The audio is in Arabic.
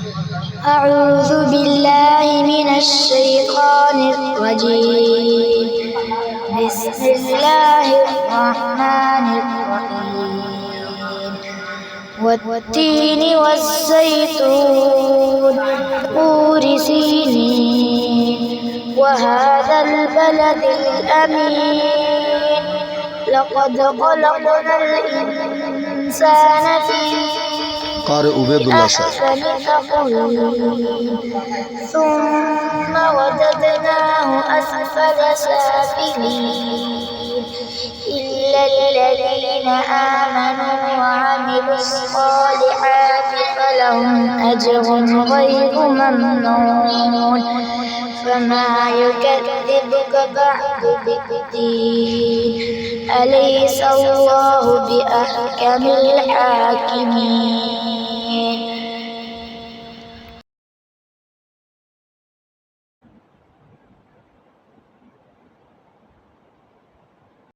أعوذ بالله من الشيطان الرجيم. بسم الله الرحمن الرحيم. والتين والزيتون طور سينين وهذا البلد الأمين لقد خلقنا الإنسان في أحسن تقويم ثم رددناه أسفل سافلين إلا الذين آمنوا وعملوا الصالحات فلهم أجر غير ممنون فما يكذبك بعد بالدين أليس الله بأحكم الحاكمين.